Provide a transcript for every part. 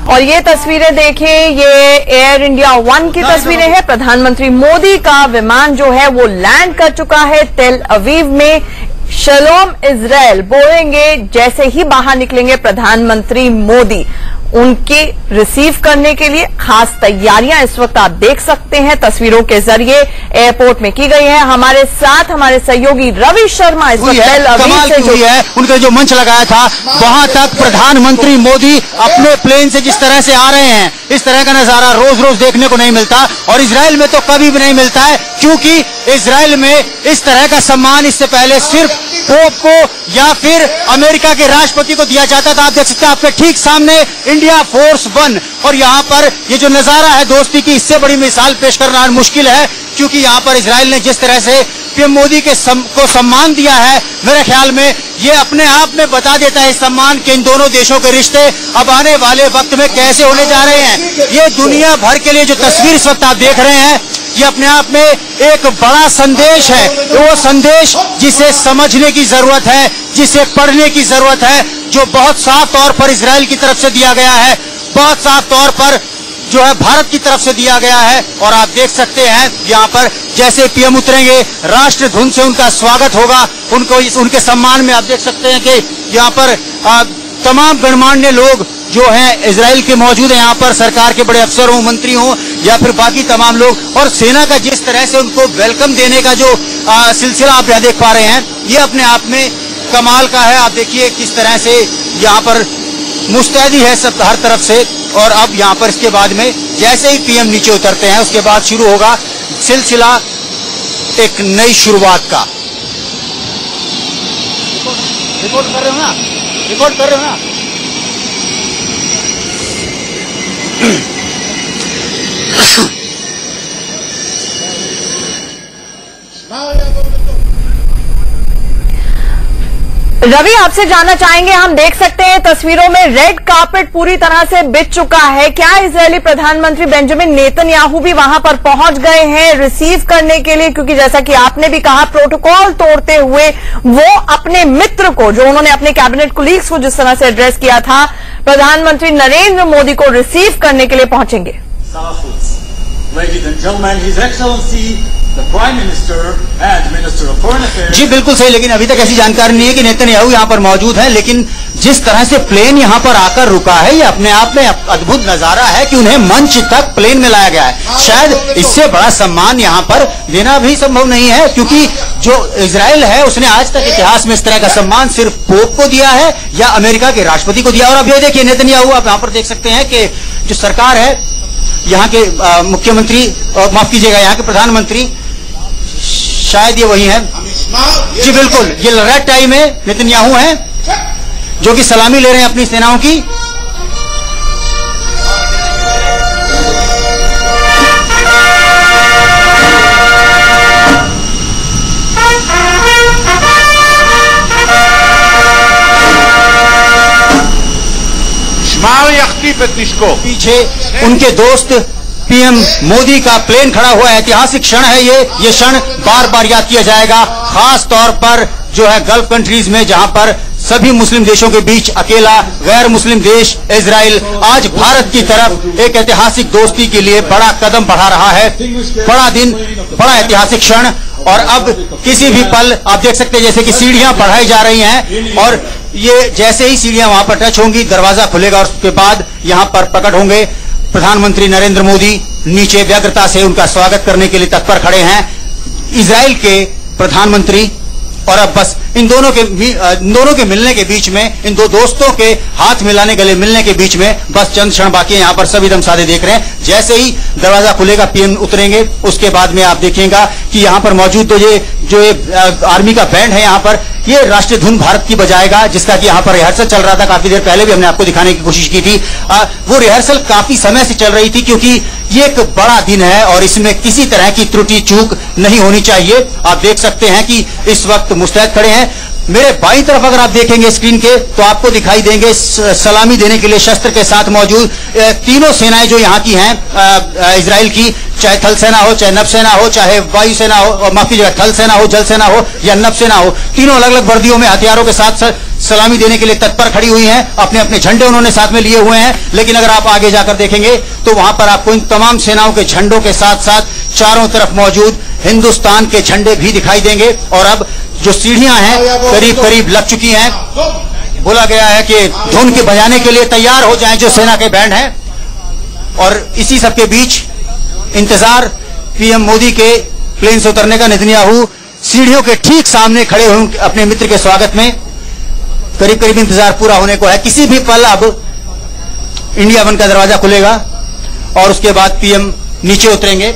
और ये तस्वीरें देखें, ये एयर इंडिया 1 की तस्वीरें हैं। प्रधानमंत्री मोदी का विमान जो है वो लैंड कर चुका है तेल अवीव में। शलोम इजराइल बोलेंगे जैसे ही बाहर निकलेंगे प्रधानमंत्री मोदी। उनके रिसीव करने के लिए खास तैयारियां इस वक्त आप देख सकते हैं तस्वीरों के जरिए एयरपोर्ट में की गई है। हमारे साथ हमारे सहयोगी रवि शर्मा इस वक्त तेल अवीव से जुड़ी है। उनका जो मंच लगाया था वहां तक प्रधानमंत्री मोदी अपने प्लेन से जिस तरह से आ रहे हैं, इस तरह का नजारा रोज रोज देखने को नहीं मिलता और इजराइल में तो कभी भी नहीं मिलता है, क्योंकि इजराइल में इस तरह का सम्मान इससे पहले सिर्फ पोप को या फिर अमेरिका के राष्ट्रपति को दिया जाता था। आप देख सकते हैं आपके ठीक सामने इंडिया फोर्स 1 और यहाँ पर ये जो नजारा है दोस्ती की, इससे बड़ी मिसाल पेश करना मुश्किल है, क्योंकि यहाँ पर इजराइल ने जिस तरह से पीएम मोदी को सम्मान दिया है, मेरे ख्याल में ये अपने आप में बता देता है सम्मान के इन दोनों देशों के रिश्ते अब आने वाले वक्त में कैसे होने जा रहे हैं। ये दुनिया भर के लिए जो तस्वीर इस वक्त आप देख रहे हैं, ये अपने आप में एक बड़ा संदेश है। वो संदेश जिसे समझने की जरूरत है, जिसे पढ़ने की जरूरत है, जो बहुत साफ तौर पर इजराइल की तरफ से दिया गया है, बहुत साफ तौर पर जो है भारत की तरफ से दिया गया है। और आप देख सकते हैं यहाँ पर जैसे पीएम उतरेंगे राष्ट्र धुन से उनका स्वागत होगा। उनके सम्मान में आप देख सकते हैं कि यहाँ पर तमाम गणमान्य लोग जो हैं इजराइल के मौजूद हैं। यहाँ पर सरकार के बड़े अफसर हों, मंत्री हों या फिर बाकी तमाम लोग, और सेना का जिस तरह से उनको वेलकम देने का जो सिलसिला आप यहाँ देख पा रहे हैं, ये अपने आप में कमाल का है। आप देखिए किस तरह से यहाँ पर मुस्तैदी है सब हर तरफ से। और अब यहाँ पर इसके बाद में जैसे ही पीएम नीचे उतरते हैं उसके बाद शुरू होगा सिलसिला एक नई शुरुआत का। रिकॉर्ड कर रहे हो ना, रिकॉर्ड कर रहे हो ना। रवि, आपसे जानना चाहेंगे, हम देख सकते हैं तस्वीरों में रेड कार्पेट पूरी तरह से बिछ चुका है। क्या इजरायली प्रधानमंत्री बेंजामिन नेतन्याहू भी वहां पर पहुंच गए हैं रिसीव करने के लिए? क्योंकि जैसा कि आपने भी कहा, प्रोटोकॉल तोड़ते हुए वो अपने मित्र को, जो उन्होंने अपने कैबिनेट कोलीग्स को जिस तरह से एड्रेस किया था, प्रधानमंत्री नरेंद्र मोदी को रिसीव करने के लिए पहुंचेंगे। जी बिल्कुल सही, लेकिन अभी तक ऐसी जानकारी नहीं है कि नेतन्याहू यहाँ पर मौजूद है। लेकिन जिस तरह से प्लेन यहाँ पर आकर रुका है, ये अपने आप में अद्भुत नजारा है कि उन्हें मंच तक प्लेन में लाया गया है। शायद इससे बड़ा सम्मान यहाँ पर देना भी संभव नहीं है, क्योंकि जो इजराइल है उसने आज तक इतिहास में इस तरह का सम्मान सिर्फ पोप को दिया है या अमेरिका के राष्ट्रपति को दिया। और अब ये देखिए नेतन्याहू, आप यहाँ पर देख सकते हैं कि जो सरकार है, यहाँ के मुख्यमंत्री, माफ कीजिएगा, यहाँ के प्रधानमंत्री, शायद ये वही है। जी बिल्कुल, ये रेड टाई में नेतन्याहू हैं जो कि सलामी ले रहे हैं अपनी सेनाओं की। पीछे उनके दोस्त पीएम मोदी का प्लेन खड़ा हुआ है। ऐतिहासिक क्षण है ये क्षण बार बार याद किया जाएगा, खास तौर पर जो है गल्फ कंट्रीज में, जहां पर सभी मुस्लिम देशों के बीच अकेला गैर मुस्लिम देश इजराइल आज भारत की तरफ एक ऐतिहासिक दोस्ती के लिए बड़ा कदम बढ़ा रहा है। बड़ा दिन, बड़ा ऐतिहासिक क्षण। और अब किसी भी पल आप देख सकते हैं जैसे कि सीढ़ियां बढ़ाई जा रही हैं, और ये जैसे ही सीढ़ियां वहां पर टच होंगी दरवाजा खुलेगा और उसके बाद यहां पर प्रकट होंगे प्रधानमंत्री नरेंद्र मोदी। नीचे व्यग्रता से उनका स्वागत करने के लिए तत्पर खड़े हैं इजराइल के प्रधानमंत्री। और अब बस इन दोनों के मिलने के बीच में, इन दो दोस्तों के हाथ मिलाने, गले मिलने के बीच में बस चंद क्षण बाकी है। यहाँ पर सभी दम साधे देख रहे हैं। जैसे ही दरवाजा खुलेगा, पीएम उतरेंगे, उसके बाद में आप देखेंगे कि यहाँ पर मौजूद तो ये आर्मी का बैंड है, यहाँ पर ये राष्ट्रीय धुन भारत की बजाएगा, जिसका कि यहाँ पर रिहर्सल चल रहा था। काफी देर पहले भी हमने आपको दिखाने की कोशिश की थी। वो रिहर्सल काफी समय से चल रही थी, क्योंकि ये एक बड़ा दिन है और इसमें किसी तरह की त्रुटि चूक नहीं होनी चाहिए। आप देख सकते हैं कि इस वक्त मुस्तैद खड़े हैं। मेरे बाईं तरफ अगर आप देखेंगे स्क्रीन के, तो आपको दिखाई देंगे सलामी देने के लिए शस्त्र के साथ मौजूद तीनों सेनाएं जो यहाँ की हैं इजराइल की, चाहे थल सेना हो, चाहे नभ सेना हो, चाहे वायु सेना हो, माफ कीजिएगा, थल सेना हो, जल सेना हो या नभ सेना हो, तीनों अलग अलग वर्दियों में हथियारों के साथ सलामी देने के लिए तत्पर खड़ी हुई हैं। अपने अपने झंडे उन्होंने साथ में लिए हुए हैं। लेकिन अगर आप आगे जाकर देखेंगे तो वहां पर आपको इन तमाम सेनाओं के झंडों के साथ साथ चारों तरफ मौजूद हिंदुस्तान के झंडे भी दिखाई देंगे। और अब जो सीढ़ियां हैं करीब करीब लग चुकी हैं। बोला गया है कि धुन के बजाने के लिए तैयार हो जाएं जो सेना के बैंड हैं। और इसी सबके बीच इंतजार पीएम मोदी के प्लेन से उतरने का। नेतन्याहू सीढ़ियों के ठीक सामने खड़े हुए अपने मित्र के स्वागत में। करीब करीब इंतजार पूरा होने को है। किसी भी पल अब इंडिया 1 का दरवाजा खुलेगा और उसके बाद पीएम नीचे उतरेंगे।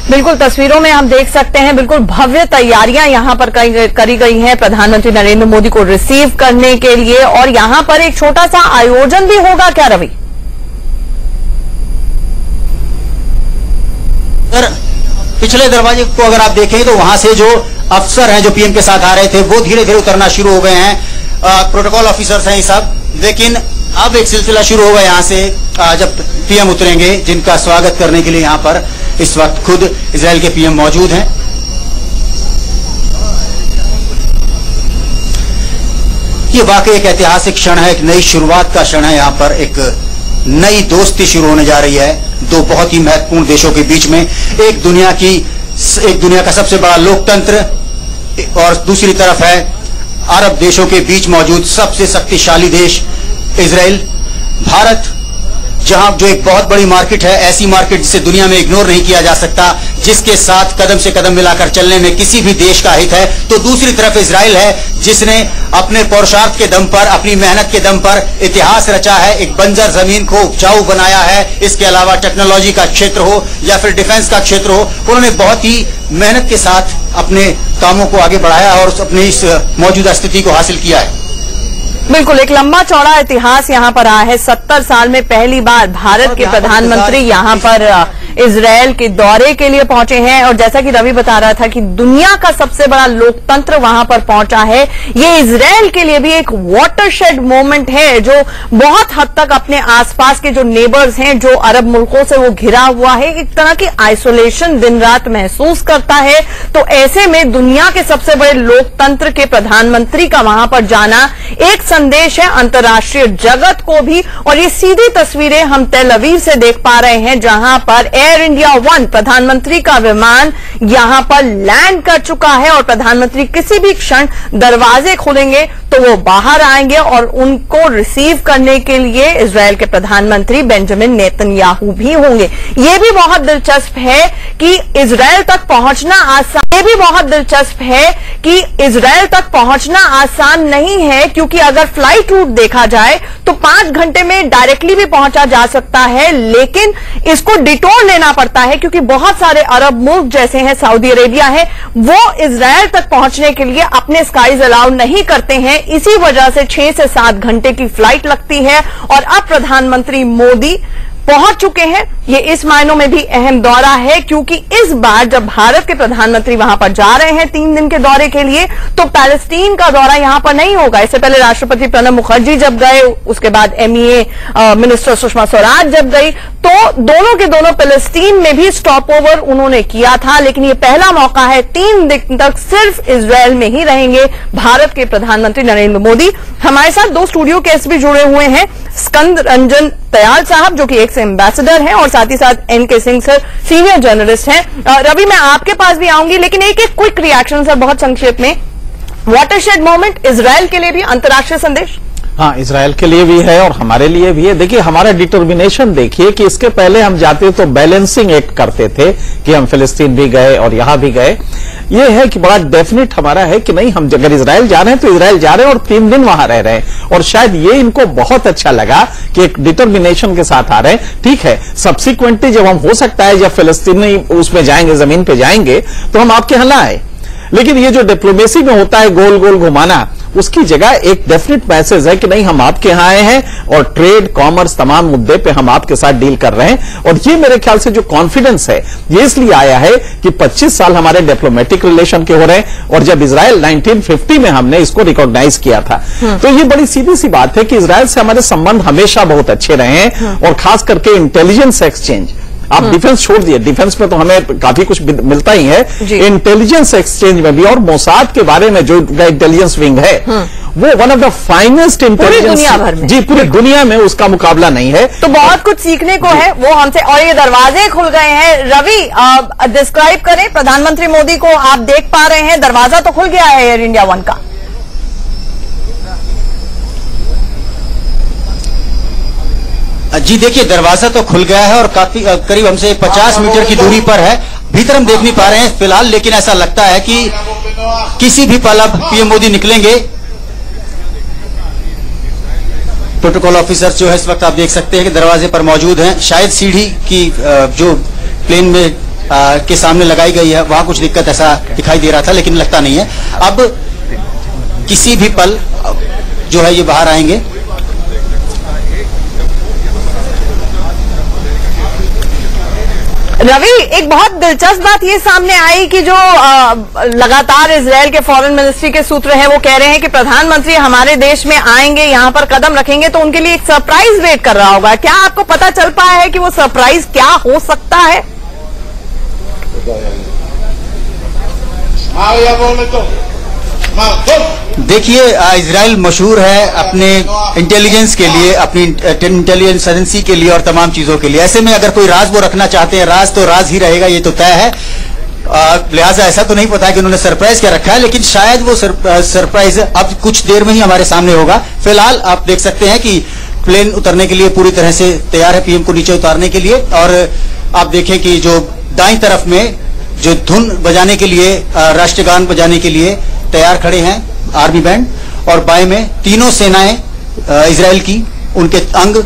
बिल्कुल, तस्वीरों में हम देख सकते हैं बिल्कुल भव्य तैयारियां यहां पर करी गई हैं प्रधानमंत्री नरेंद्र मोदी को रिसीव करने के लिए। और यहां पर एक छोटा सा आयोजन भी होगा क्या रवि? पिछले दरवाजे को अगर आप देखें तो वहां से जो अफसर हैं जो पीएम के साथ आ रहे थे वो धीरे धीरे उतरना शुरू हो गए हैं। प्रोटोकॉल ऑफिसर्स हैं ये सब। लेकिन अब एक सिलसिला शुरू होगा यहां से जब पीएम उतरेंगे, जिनका स्वागत करने के लिए यहां पर इस वक्त खुद इजराइल के पीएम मौजूद हैं। ये वाकई एक ऐतिहासिक क्षण है, एक नई शुरुआत का क्षण है। यहां पर एक नई दोस्ती शुरू होने जा रही है दो बहुत ही महत्वपूर्ण देशों के बीच में। एक दुनिया का सबसे बड़ा लोकतंत्र और दूसरी तरफ है अरब देशों के बीच मौजूद सबसे शक्तिशाली देश इजराइल। भारत जहां जो एक बहुत बड़ी मार्केट है, ऐसी मार्केट जिसे दुनिया में इग्नोर नहीं किया जा सकता, जिसके साथ कदम से कदम मिलाकर चलने में किसी भी देश का हित है। तो दूसरी तरफ इजराइल है जिसने अपने पुरुषार्थ के दम पर, अपनी मेहनत के दम पर इतिहास रचा है, एक बंजर जमीन को उपजाऊ बनाया है। इसके अलावा टेक्नोलॉजी का क्षेत्र हो या फिर डिफेंस का क्षेत्र हो, उन्होंने बहुत ही मेहनत के साथ अपने कामों को आगे बढ़ाया और अपनी इस मौजूदा स्थिति को हासिल किया है। बिल्कुल, एक लंबा चौड़ा इतिहास यहां पर आया है। 70 साल में पहली बार भारत के प्रधानमंत्री यहां पर इजराइल के दौरे के लिए पहुंचे हैं। और जैसा कि रवि बता रहा था कि दुनिया का सबसे बड़ा लोकतंत्र वहां पर पहुंचा है। ये इजराइल के लिए भी एक वाटरशेड मोमेंट है जो बहुत हद तक अपने आसपास के जो नेबर्स हैं, जो अरब मुल्कों से वो घिरा हुआ है, एक तरह की आइसोलेशन दिन रात महसूस करता है। तो ऐसे में दुनिया के सबसे बड़े लोकतंत्र के प्रधानमंत्री का वहां पर जाना एक संदेश है अंतर्राष्ट्रीय जगत को भी। और ये सीधी तस्वीरें हम तेल अवीव से देख पा रहे हैं जहां पर एयर इंडिया 1 प्रधानमंत्री का विमान यहां पर लैंड कर चुका है। और प्रधानमंत्री किसी भी क्षण दरवाजे खुलेंगे तो वो बाहर आएंगे और उनको रिसीव करने के लिए इजराइल के प्रधानमंत्री बेंजामिन नेतन्याहू भी होंगे। ये भी बहुत दिलचस्प है कि इजराइल तक पहुंचना आसान नहीं है, क्योंकि अगर फ्लाइट रूट देखा जाए तो 5 घंटे में डायरेक्टली भी पहुंचा जा सकता है, लेकिन इसको डिटोर लेना पड़ता है क्योंकि बहुत सारे अरब मुल्क जैसे हैं, सऊदी अरेबिया है, वो इजराइल तक पहुंचने के लिए अपने स्काईज अलाउ नहीं करते हैं। इसी वजह से 6 से 7 घंटे की फ्लाइट लगती है। और अब प्रधानमंत्री मोदी पहुंच चुके हैं। ये इस मायनों में भी अहम दौरा है क्योंकि इस बार जब भारत के प्रधानमंत्री वहां पर जा रहे हैं 3 दिन के दौरे के लिए, तो पैलेस्टीन का दौरा यहां पर नहीं होगा। इससे पहले राष्ट्रपति प्रणब मुखर्जी जब गए, उसके बाद MEA मिनिस्टर सुषमा स्वराज जब गई, तो दोनों के दोनों पैलेस्टीन में भी स्टॉप ओवर उन्होंने किया था। लेकिन ये पहला मौका है, 3 दिन तक सिर्फ इजराइल में ही रहेंगे भारत के प्रधानमंत्री नरेंद्र मोदी। हमारे साथ 2 स्टूडियो गेस्ट भी जुड़े हुए हैं, स्कंद रंजन दयाल साहब जो कि एक्स एम्बेसडर हैं और साथ ही साथ NK Singh sir senior journalist हैं। रवि, मैं आपके पास भी आऊंगी, लेकिन एक क्विक रिएक्शन सर, बहुत संक्षेप में। वाटरशेड मोमेंट इजराइल के लिए भी अंतर्राष्ट्रीय संदेश? हाँ, इजराइल के लिए भी है और हमारे लिए भी है। देखिए, हमारा डिटर्मिनेशन देखिए कि इसके पहले हम जाते तो बैलेंसिंग एक्ट करते थे कि हम फिलिस्तीन भी गए और यहां भी गए। ये है कि बड़ा डेफिनेट हमारा है कि नहीं, हम अगर इजराइल जा रहे हैं तो इजराइल जा रहे हैं और 3 दिन वहां रह रहे हैं। और शायद ये इनको बहुत अच्छा लगा कि एक डिटर्मिनेशन के साथ आ रहे हैं। ठीक है, सब्सिक्वेंटली जब हम हो सकता है जब फिलिस्तीनी उसमें जाएंगे, जमीन पे जाएंगे, तो हम आपके यहां ना आए। लेकिन ये जो डिप्लोमेसी में होता है गोल गोल घुमाना, उसकी जगह एक डेफिनेट मैसेज है कि नहीं, हम आपके यहां आए हैं और ट्रेड, कॉमर्स, तमाम मुद्दे पे हम आपके साथ डील कर रहे हैं। और ये मेरे ख्याल से जो कॉन्फिडेंस है, ये इसलिए आया है कि 25 साल हमारे डिप्लोमेटिक रिलेशन के हो रहे हैं और जब इजराइल 1950 में हमने इसको रिकॉग्नाइज किया था, तो ये बड़ी सीधी सी बात है कि इजराइल से हमारे संबंध हमेशा बहुत अच्छे रहे हैं। और खास करके इंटेलिजेंस एक्सचेंज आप डिफेंस छोड़ दिए, डिफेंस में तो हमें काफी कुछ मिलता ही है, इंटेलिजेंस एक्सचेंज में भी, और मोसाद के बारे में जो इंटेलिजेंस विंग है वो one of the finest intelligence दुनिया भर में, जी पूरी दुनिया में उसका मुकाबला नहीं है। तो बहुत कुछ सीखने को है वो हमसे। और ये दरवाजे खुल गए हैं रवि, डिस्क्राइब करें प्रधानमंत्री मोदी को, आप देख पा रहे हैं दरवाजा तो खुल गया है एयर इंडिया 1 का। जी देखिए, दरवाजा तो खुल गया है और काफी करीब हमसे 50 मीटर की दूरी पर है। भीतर हम देख नहीं पा रहे हैं फिलहाल, लेकिन ऐसा लगता है कि किसी भी पल अब पीएम मोदी निकलेंगे। प्रोटोकॉल ऑफिसर जो है इस वक्त आप देख सकते हैं कि दरवाजे पर मौजूद हैं। शायद सीढ़ी की जो प्लेन में के सामने लगाई गई है वहां कुछ दिक्कत ऐसा दिखाई दे रहा था, लेकिन लगता नहीं है। अब किसी भी पल जो है ये बाहर आएंगे। रवि, एक बहुत दिलचस्प बात ये सामने आई कि जो लगातार इजरायल के फॉरेन मिनिस्ट्री के सूत्र हैं वो कह रहे हैं कि प्रधानमंत्री हमारे देश में आएंगे, यहां पर कदम रखेंगे तो उनके लिए एक सरप्राइज वेट कर रहा होगा। क्या आपको पता चल पाया है कि वो सरप्राइज क्या हो सकता है? देखिए, इजराइल मशहूर है अपने इंटेलिजेंस के लिए, अपनी इंटेलिजेंस एजेंसी के लिए और तमाम चीजों के लिए। ऐसे में अगर कोई राज वो रखना चाहते हैं, राज तो राज ही रहेगा, ये तो तय है। लिहाजा ऐसा तो नहीं पता कि उन्होंने सरप्राइज क्या रखा है, लेकिन शायद वो सरप्राइज अब कुछ देर में ही हमारे सामने होगा। फिलहाल आप देख सकते हैं कि प्लेन उतरने के लिए पूरी तरह से तैयार है, पीएम को नीचे उतारने के लिए। और आप देखें कि जो दाईं तरफ में जो धुन बजाने के लिए, राष्ट्रीय गान बजाने के लिए तैयार खड़े हैं आर्मी बैंड, और बाएं में तीनों सेनाएं इजराइल की, उनके अंग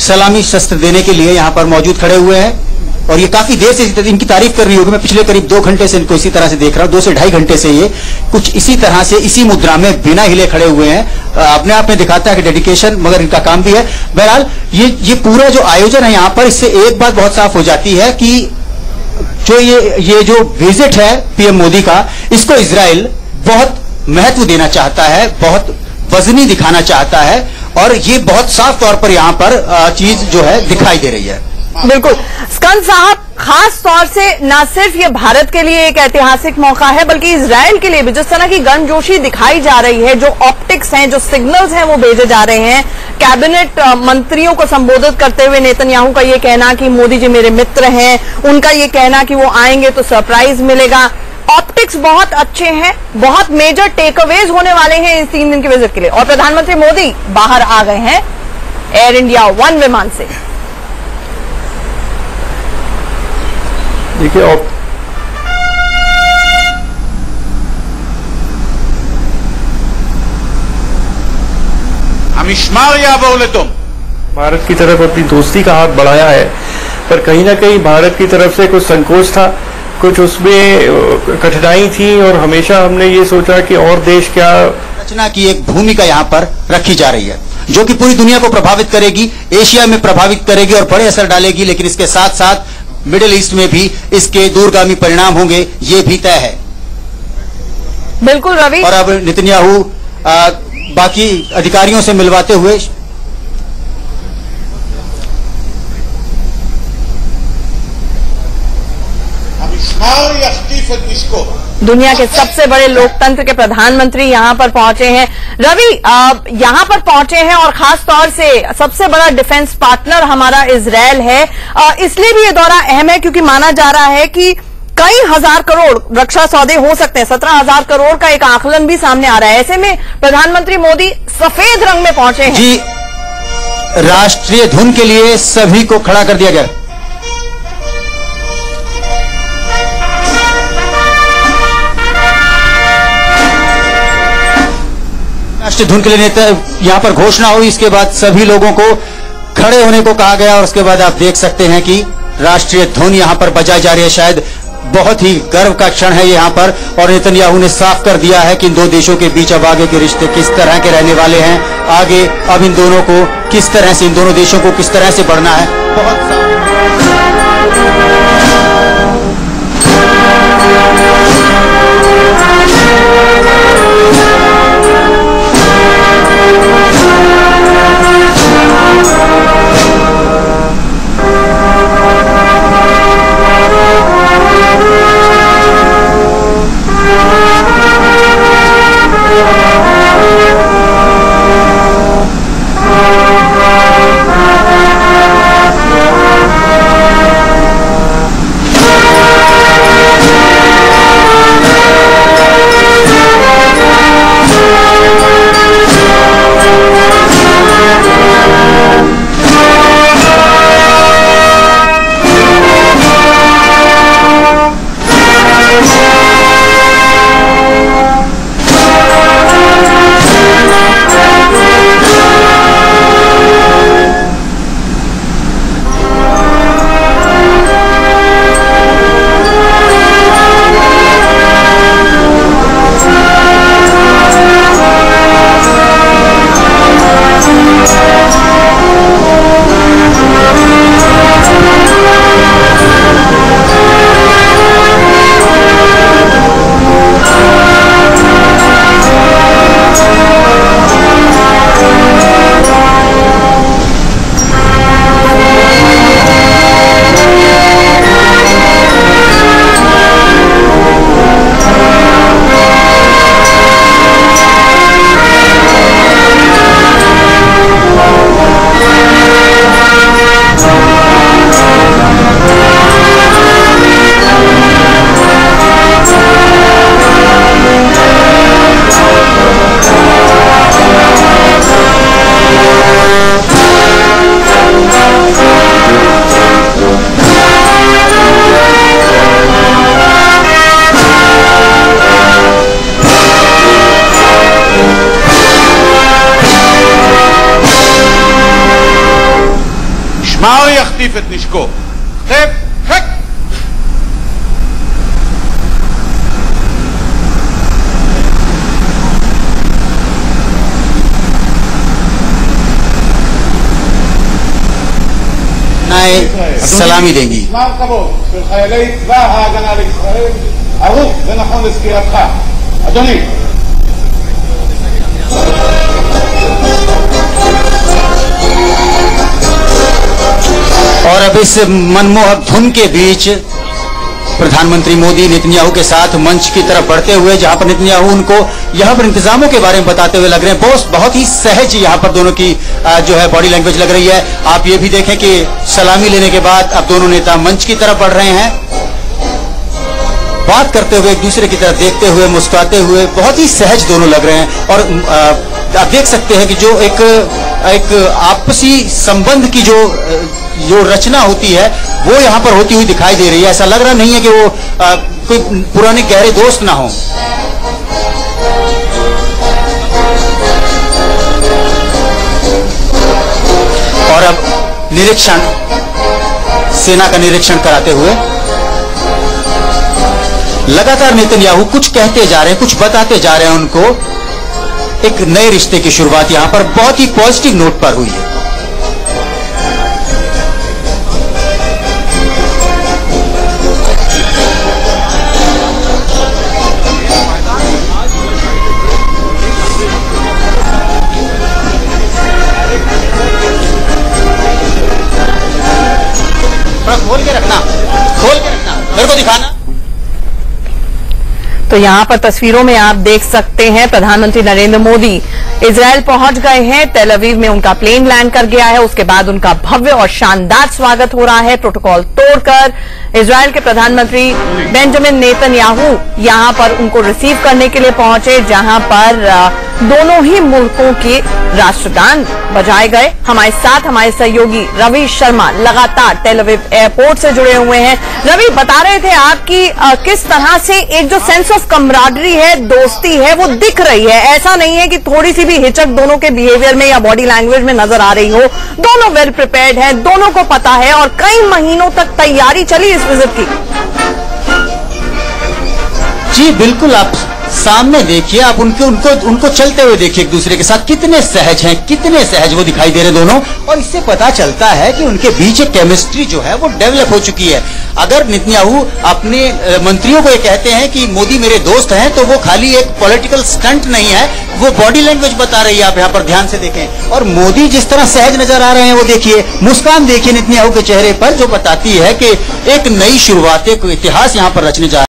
सलामी शस्त्र देने के लिए यहां पर मौजूद खड़े हुए हैं। और ये काफी देर से इनकी तारीफ कर रही होगी। मैं पिछले करीब 2 घंटे से इनको इसी तरह से देख रहा हूं, 2 से ढाई घंटे से ये कुछ इसी तरह से इसी मुद्रा में बिना हिले खड़े हुए हैं। अपने आप में दिखाता है कि डेडिकेशन, मगर इनका काम भी है। बहरहाल ये पूरा जो आयोजन है यहाँ पर, इससे एक बात बहुत साफ हो जाती है कि जो ये जो विजिट है पीएम मोदी का, इसको इजराइल बहुत महत्व देना चाहता है, बहुत वजनी दिखाना चाहता है, और ये बहुत साफ तौर पर यहाँ पर चीज जो है दिखाई दे रही है। बिल्कुल स्कंद साहब, खास तौर से न सिर्फ ये भारत के लिए एक ऐतिहासिक मौका है, बल्कि इजराइल के लिए भी जिस तरह की गर्मजोशी दिखाई जा रही है, जो ऑप्टिक्स हैं, जो सिग्नल्स हैं वो भेजे जा रहे हैं। कैबिनेट मंत्रियों को संबोधित करते हुए नेतन्याहू का ये कहना कि मोदी जी मेरे मित्र हैं, उनका ये कहना कि वो आएंगे तो सरप्राइज मिलेगा। ऑप्टिक्स बहुत अच्छे हैं, बहुत मेजर टेकअवेज होने वाले हैं इस 3 दिन की विजिट के लिए। और प्रधानमंत्री मोदी बाहर आ गए हैं एयर इंडिया 1 विमान से। देखिए, भारत की तरफ अपनी दोस्ती का हाथ बढ़ाया है, पर कहीं ना कहीं भारत की तरफ से कुछ संकोच था, कुछ उसमें कठिनाई थी, और हमेशा हमने ये सोचा कि और देश क्या रचना की एक भूमिका यहाँ पर रखी जा रही है, जो कि पूरी दुनिया को प्रभावित करेगी, एशिया में प्रभावित करेगी और बड़े असर डालेगी। लेकिन इसके साथ साथ मिडिल ईस्ट में भी इसके दूरगामी परिणाम होंगे, ये भी तय है। बिल्कुल रवि। और अब नेतन्याहू बाकी अधिकारियों से मिलवाते हुए दुनिया के सबसे बड़े लोकतंत्र के प्रधानमंत्री यहां पर पहुंचे हैं। रवि, यहां पर पहुंचे हैं और खास तौर से सबसे बड़ा डिफेंस पार्टनर हमारा इजरायल है। इसलिए भी ये दौरा अहम है क्योंकि माना जा रहा है कि कई हजार करोड़ रक्षा सौदे हो सकते हैं। 17,000 करोड़ का एक आकलन भी सामने आ रहा है। ऐसे में प्रधानमंत्री मोदी सफेद रंग में पहुंचे हैं। जी, राष्ट्रीय धुन के लिए सभी को खड़ा कर दिया गया। राष्ट्रीय धुन के लिए यहां पर घोषणा हुई, इसके बाद सभी लोगों को खड़े होने को कहा गया और उसके बाद आप देख सकते हैं कि राष्ट्रीय धुन यहां पर बजाई जा रही है। शायद बहुत ही गर्व का क्षण है यहां पर, और नेतन्याहू ने साफ कर दिया है कि इन दो देशों के बीच अब आगे के रिश्ते किस तरह के रहने वाले हैं। आगे अब इन दोनों को किस तरह से, इन दोनों देशों को किस तरह से बढ़ना है, बहुत ישמעו יחטיף את נשקו. חף, חק. सलामी देंगी। זמן כבוד של חיילי צבא ההגנה לישראל ערוך ונכון לסקירתך. אדוני. और अब इस मनमोहक धुन के बीच प्रधानमंत्री मोदी नेतन्याहू के साथ मंच की तरफ बढ़ते हुए, जहां पर नेतन्याहू उनको यहाँ पर इंतजामों के बारे में बताते हुए लग रहे हैं। बहुत ही सहज यहाँ पर दोनों की जो है बॉडी लैंग्वेज लग रही है। आप ये भी देखें कि सलामी लेने के बाद अब दोनों नेता मंच की तरफ बढ़ रहे हैं, बात करते हुए, एक दूसरे की तरफ देखते हुए, मुस्कुराते हुए, बहुत ही सहज दोनों लग रहे हैं। और आप देख सकते हैं कि जो एक आपसी संबंध की जो रचना होती है वो यहाँ पर होती हुई दिखाई दे रही है। ऐसा लग रहा नहीं है कि वो कोई पुराने गहरे दोस्त ना हो। और अब निरीक्षण, सेना का निरीक्षण कराते हुए लगातार नेतन्याहू कुछ कहते जा रहे हैं, कुछ बताते जा रहे हैं उनको। एक नए रिश्ते की शुरुआत यहां पर बहुत ही पॉजिटिव नोट पर हुई है। खोल के रखना, मेरे को दिखाना। तो यहाँ पर तस्वीरों में आप देख सकते हैं प्रधानमंत्री नरेंद्र मोदी इजराइल पहुंच गए हैं। तेल अवीव में उनका प्लेन लैंड कर गया है। उसके बाद उनका भव्य और शानदार स्वागत हो रहा है। प्रोटोकॉल तोड़कर इजराइल के प्रधानमंत्री बेंजामिन नेतन्याहू यहाँ पर उनको रिसीव करने के लिए पहुंचे, जहां पर दोनों ही मुल्कों के राष्ट्रगान बजाए गए। हमारे साथ हमारे सहयोगी रवि शर्मा लगातार तेल अवीव एयरपोर्ट से जुड़े हुए हैं। रवि, बता रहे थे आपकी किस तरह से एक जो सेंस ऑफ कमराडरी है, दोस्ती है, वो दिख रही है। ऐसा नहीं है कि थोड़ी सी भी हिचक दोनों के बिहेवियर में या बॉडी लैंग्वेज में नजर आ रही हो। दोनों वेल प्रिपेयर्ड हैं, दोनों को पता है और कई महीनों तक तैयारी चली इस विजिट की। जी बिल्कुल, आप सामने देखिए, आप उनको चलते हुए देखिए एक दूसरे के साथ, कितने सहज हैं, कितने सहज वो दिखाई दे रहे दोनों। और इससे पता चलता है कि उनके बीच एक केमिस्ट्री जो है वो डेवलप हो चुकी है। अगर नेतन्याहू अपने मंत्रियों को ये कहते हैं कि मोदी मेरे दोस्त हैं, तो वो खाली एक पॉलिटिकल स्टंट नहीं है, वो बॉडी लैंग्वेज बता रही है। आप यहाँ पर ध्यान से देखें और मोदी जिस तरह सहज नजर आ रहे हैं, वो देखिए, मुस्कान देखिए नेतन्याहू के चेहरे पर, जो बताती है कि एक नई शुरुआत, एक इतिहास यहाँ पर रचने जा